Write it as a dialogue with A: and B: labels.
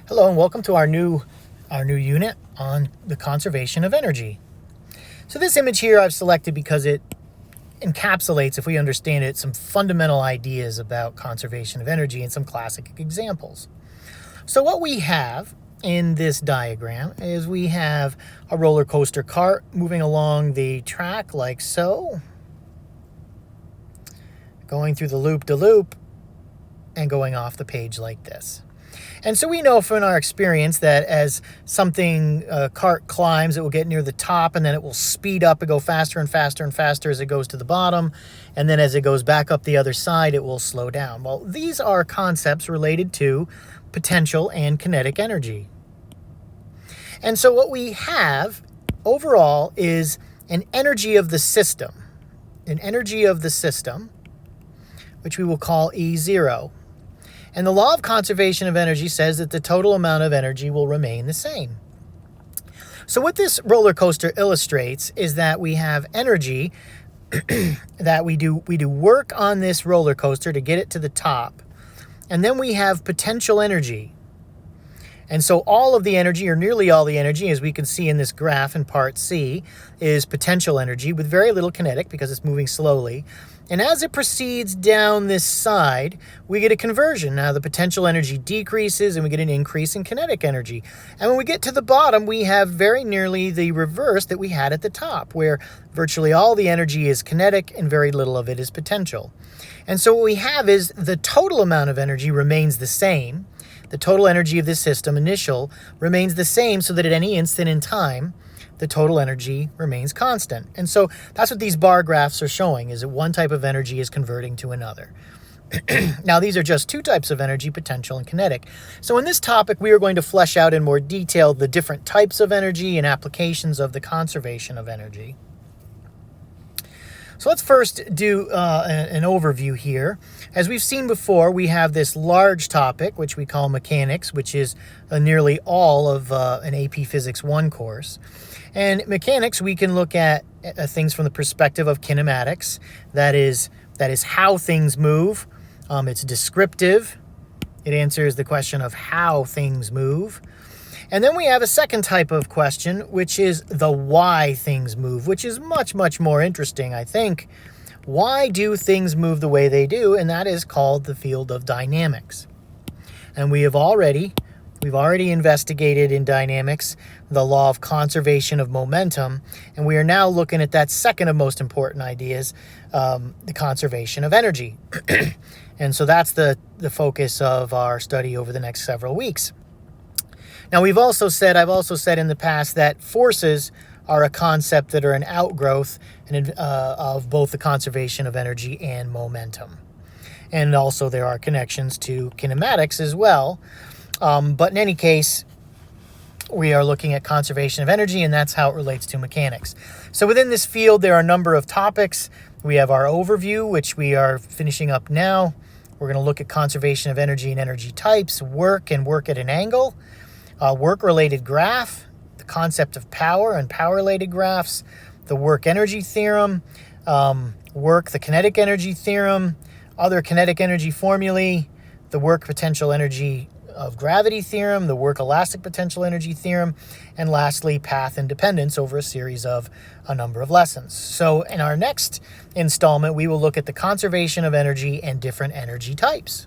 A: Hello and welcome to our new unit on the conservation of energy. So this image here I've selected because it encapsulates, if we understand it, some fundamental ideas about conservation of energy and some classic examples. So what we have in this diagram is we have a roller coaster cart moving along the track like so, going through the loop-de-loop and going off the page like this. And so we know from our experience that as a cart climbs, it will get near the top, and then it will speed up and go faster and faster and faster as it goes to the bottom. And then as it goes back up the other side, it will slow down. Well, these are concepts related to potential and kinetic energy. And so what we have overall is an energy of the system, which we will call E0. And the law of conservation of energy says that the total amount of energy will remain the same. So what this roller coaster illustrates is that we have energy that we do work on this roller coaster to get it to the top. And then we have potential energy. And so all of the energy, or nearly all the energy, as we can see in this graph in part C, is potential energy with very little kinetic because it's moving slowly. And as it proceeds down this side, we get a conversion. Now the potential energy decreases and we get an increase in kinetic energy. And when we get to the bottom, we have very nearly the reverse that we had at the top, where virtually all the energy is kinetic and very little of it is potential. And so what we have is the total amount of energy remains the same. The total energy of this system, initial, remains the same so that at any instant in time, the total energy remains constant. And so that's what these bar graphs are showing, is that one type of energy is converting to another. Now, these are just two types of energy, potential and kinetic. So in this topic, we are going to flesh out in more detail the different types of energy and applications of the conservation of energy. So let's first do an overview here. As we've seen before, we have this large topic, which we call mechanics, which is nearly all of an AP Physics 1 course. And mechanics, we can look at things from the perspective of kinematics. That is how things move. It's descriptive. It answers the question of how things move. And then we have a second type of question, which is the why things move, which is much, much more interesting, I think. Why do things move the way they do? And that is called the field of dynamics. And we've already investigated in dynamics the law of conservation of momentum. And we are now looking at that second of most important ideas, the conservation of energy. And so that's the focus of our study over the next several weeks. Now, I've also said in the past that forces are a concept that are an outgrowth of both the conservation of energy and momentum. And also there are connections to kinematics as well. But in any case, we are looking at conservation of energy, and that's how it relates to mechanics. So within this field, there are a number of topics. We have our overview, which we are finishing up now. We're going to look at conservation of energy and energy types, work and work at an angle, work-related graph, the concept of power and power-related graphs, the work-energy theorem, the kinetic energy theorem, other kinetic energy formulae, the work potential energy of gravity theorem, the work elastic potential energy theorem, and lastly, path independence over a series of a number of lessons. So in our next installment, we will look at the conservation of energy and different energy types.